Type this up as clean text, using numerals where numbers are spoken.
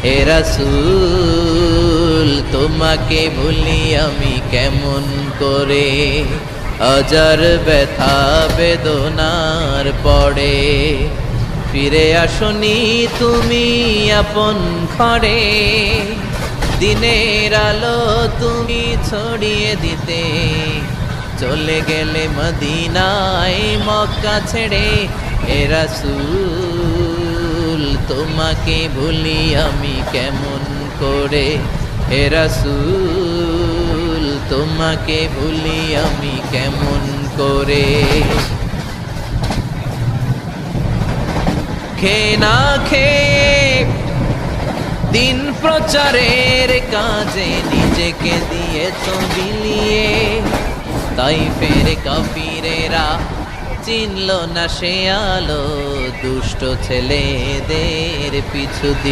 হে রাসূল তোমাকে ভুলি আমি কেমন করে, হাজার ব্যথা বেদনার পড়ে। ফিরে আসনি তুমি আপন ঘরে, দিনের আলো তুমি ছড়িয়ে দিতে, চলে গেলে মদিনায় মক্কা ছেড়ে। হে রাসূল তোমাকে ভুলি আমি কেমন করে, হে রাসূল তোমাকে ভুলি আমি কেমন করে। খেয়ে না খেয়ে দিন প্রচারের কাজে নিজেকে দিয়েছ বিলিয়ে, তাই ফের কাফিরেরা চিনল না সে আলো, দুষ্ট ছেলেদের পিছু দিয়ে।